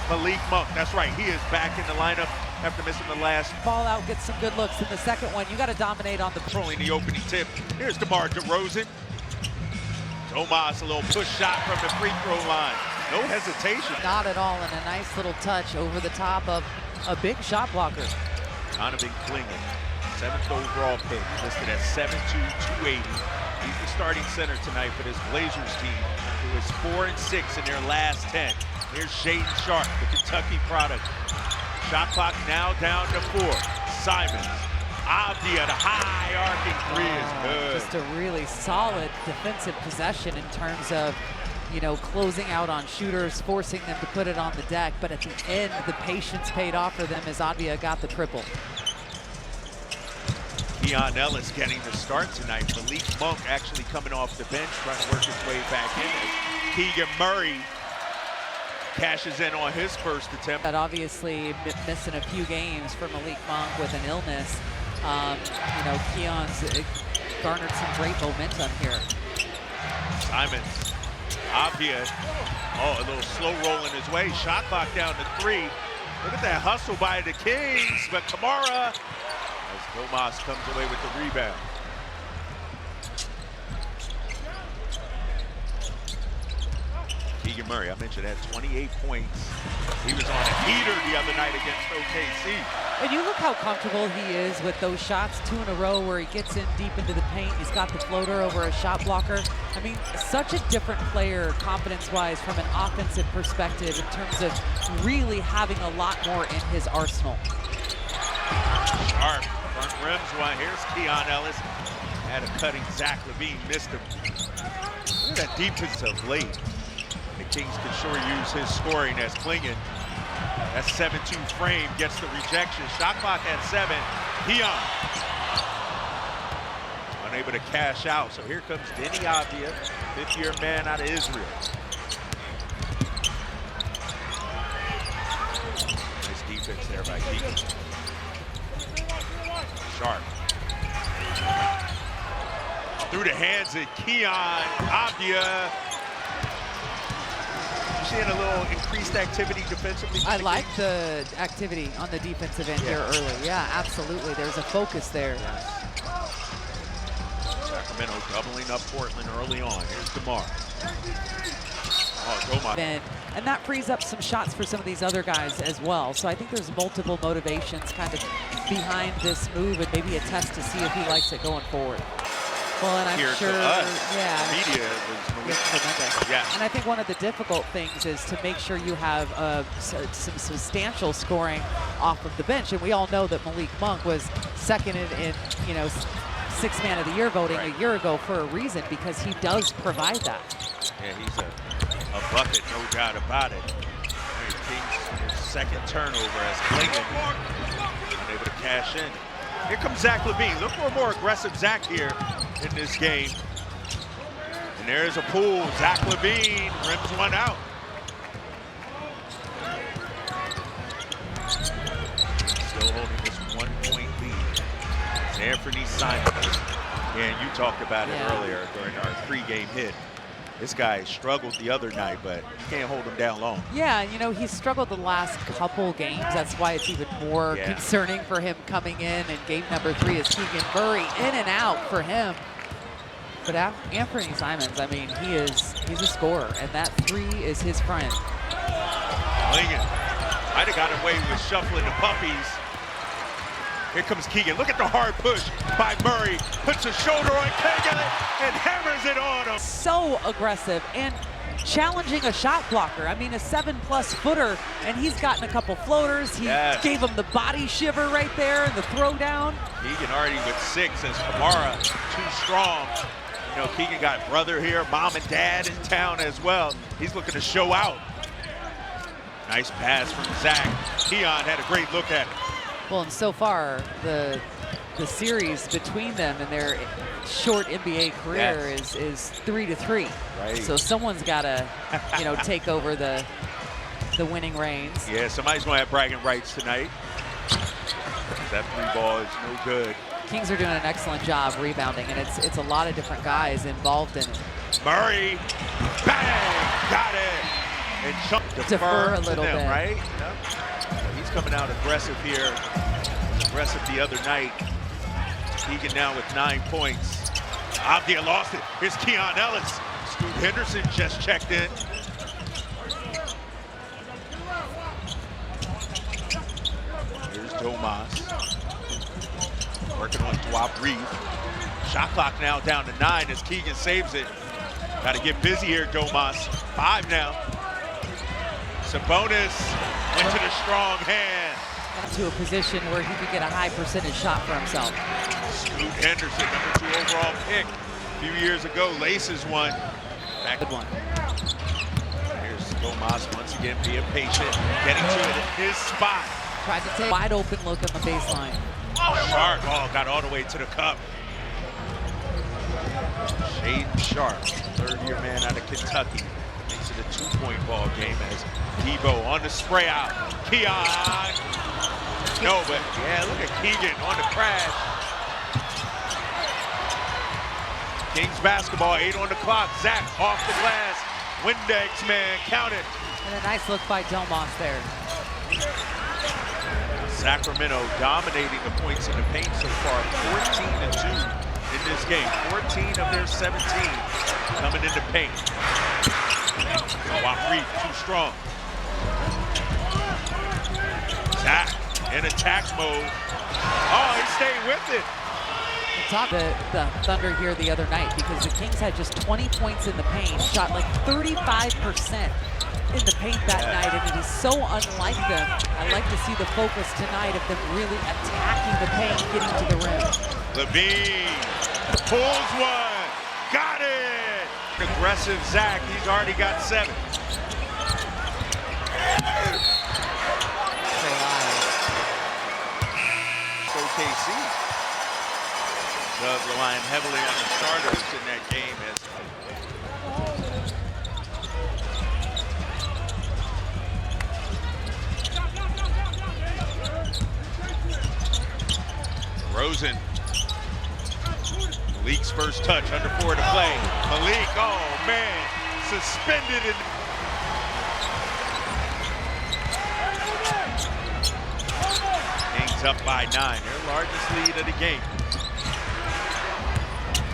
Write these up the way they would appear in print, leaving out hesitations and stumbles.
Malik Monk. That's right, he is back in the lineup after missing the last. Ball out, gets some good looks in the second one. You got to dominate on the Controlling the opening tip. Here's DeMar DeRozan. Domas, a little push shot from the free throw line. No hesitation. Not at all, and a nice little touch over the top of a big shot blocker. Donovan Clingan, 7th overall pick, listed at 7'2", 280. He's the starting center tonight for this Blazers team, who is 4-6 in their last 10. Here's Shaedon Sharpe, the Kentucky product. Shot clock now down to 4. Simons, Avdia, the high arcing three is good. Just a really solid defensive possession in terms of, you know, closing out on shooters, forcing them to put it on the deck. But at the end, the patience paid off for them as Avdia got the triple. Keon Ellis getting the start tonight. Malik Monk actually coming off the bench, trying to work his way back in. Keegan Murray cashes in on his first attempt. But obviously missing a few games for Malik Monk with an illness. You know, Keon's garnered some great momentum here. Simons, Avdia, a little slow rolling his way. Shot clock down to 3. Look at that hustle by the Kings, but Kamara, as Domas comes away with the rebound. Keegan Murray, I mentioned, had 28 points. He was on a heater the other night against OKC. And you look how comfortable he is with those shots, 2 in a row where he gets in deep into the paint. He's got the floater over a shot blocker. I mean, such a different player confidence-wise from an offensive perspective in terms of really having a lot more in his arsenal. Sharp, front rims one. Here's Keon Ellis. Had a cutting Zach LaVine, missed him. Look at that defensive late. The Kings can sure use his scoring as Clingan. That 7'2" frame gets the rejection. Shot clock at 7. Keon unable to cash out. So here comes Denny Avdia, 5th-year man out of Israel. Nice defense there by Keegan. Sharp. Through the hands of Keon Avdia. Seeing a little increased activity defensively. I like the activity on the defensive end here early. Yeah, absolutely. There's a focus there. Yes. Sacramento doubling up Portland early on. Here's DeMar. And that frees up some shots for some of these other guys as well. So I think there's multiple motivations kind of behind this move, and maybe a test to see if he likes it going forward. Well, and I'm sure, media was tremendous. Yeah. And I think one of the difficult things is to make sure you have some substantial scoring off of the bench. And we all know that Malik Monk was second in you know, 6th man of the year voting a year ago for a reason, because he does provide that. Yeah, he's a bucket, no doubt about it. Kings' second turnover as Clingan unable to cash in. Here comes Zach LaVine. Look for a more aggressive Zach here in this game. And there's a pull. Zach LaVine rims one out. Still holding this 1-point lead. It's Anthony Simons. And you talked about it earlier during our pregame hit. This guy struggled the other night, but you can't hold him down long. Yeah, you know, he's struggled the last couple games. That's why it's even more concerning for him coming in. And game number 3 is Keegan Murray, in and out for him. But Anthony Simons, I mean, he's a scorer, and that 3 is his friend. Clingan might have got away with shuffling the puppies. Here comes Keegan. Look at the hard push by Murray. Puts a shoulder on Keegan and hammers it on him. So aggressive and challenging a shot blocker. I mean, a 7+ footer, and he's gotten a couple floaters. He gave him the body shiver right there and the throwdown. Keegan already with 6 as Kamara too strong. You know, Keegan got brother here, mom and dad in town as well. He's looking to show out. Nice pass from Zach. Keon had a great look at it. Well, and so far, the series between them and their short NBA career is 3-3. Right. So someone's got to, you know, take over the winning reins. Yeah, somebody's going to have bragging rights tonight. That 3 ball is no good. Kings are doing an excellent job rebounding, and it's a lot of different guys involved in it. Murray, bang, got it. And defer a little them, bit. right? Yep. He's coming out aggressive here. Aggressive the other night. Keegan now with 9 points. Abdia lost it. Here's Keon Ellis. Scoot Henderson just checked in. Here's Domas. Working on Dwap Reed. Shot clock now down to 9 as Keegan saves it. Got to get busy here, Domas. 5 now. Sabonis went to the strong hand. To a position where he could get a high percentage shot for himself. Scoot Henderson, #2 overall pick a few years ago, laces one. Back Good one. Here's Domas once again being patient, getting to it in his spot. Tried to take wide open look on the baseline. Sharp, got all the way to the cup. Shaden Sharp, third-year man out of Kentucky. Makes it a 2-point ball game as Debo on the spray out. Keon. No, but yeah, look at Keegan on the crash. Kings basketball, 8 on the clock. Zach off the glass. Windex man, count it. And a nice look by Domas there. Sacramento dominating the points in the paint so far, 14-2 in this game. 14 of their 17 coming in the paint. Reed too strong. Zach in attack mode. Oh, he stayed with it. Top the Thunder here the other night because the Kings had just 20 points in the paint, shot like 35% in the paint that night, and it is so unlike them. I like to see the focus tonight of them really attacking the paint, getting to the rim. Levine pulls one, got it! Aggressive Zach, he's already got 7. OKC. Doug relying heavily on the starters in that game as Rosen. Malik's first touch, under 4 to play. Malik, oh man, suspended in. Kings up by 9, their largest lead of the game.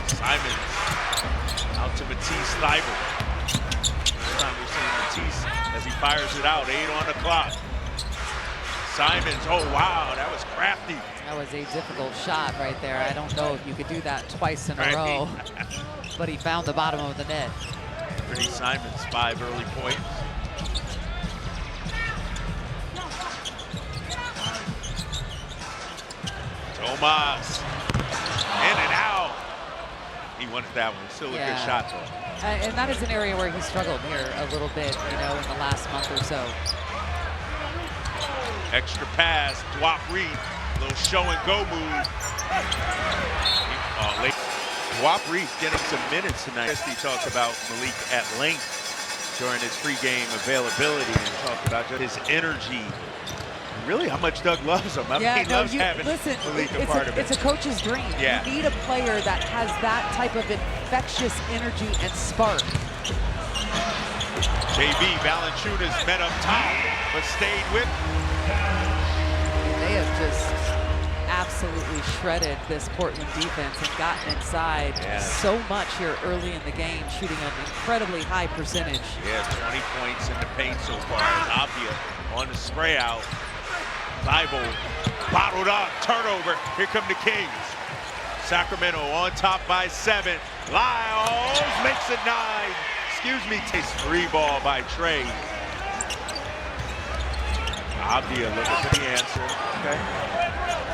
Simons out to Matisse Thybulle. This time we're seeing Matisse as he fires it out, 8 on the clock. Simons, oh wow, that was crafty. That was a difficult shot right there. I don't know if you could do that twice in a row, but he found the bottom of the net. Pretty Simons, 5 early points. Domas, in and out. He wanted that one, still a good shot though. And that is an area where he struggled here a little bit, you know, in the last month or so. Extra pass, Dwap Reed, little show and go move. Dwap Reed getting some minutes tonight. He talked about Malik at length during his pregame availability and talked about just his energy. Really, how much Doug loves him. I mean, he loves having Malik a part of it. It's a coach's dream. Yeah. You need a player that has that type of infectious energy and spark. JB Valanciunas met up top, but stayed with. They have just absolutely shredded this Portland defense and gotten inside so much here early in the game, shooting an incredibly high percentage. Yeah, 20 points in the paint so far. Abdia on the spray out. Thybulle bottled up, turnover. Here come the Kings. Sacramento on top by 7. Lyles makes it 9. Excuse me, takes 3 ball by Trey. Abdia looking for the answer. Okay.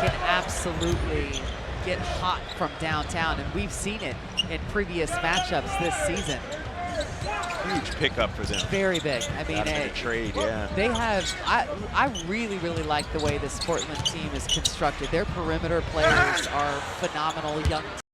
Can absolutely get hot from downtown, and we've seen it in previous matchups this season. Huge pickup for them. Very big. I mean, a trade, yeah. They have. I really, really like the way this Portland team is constructed. Their perimeter players are phenomenal young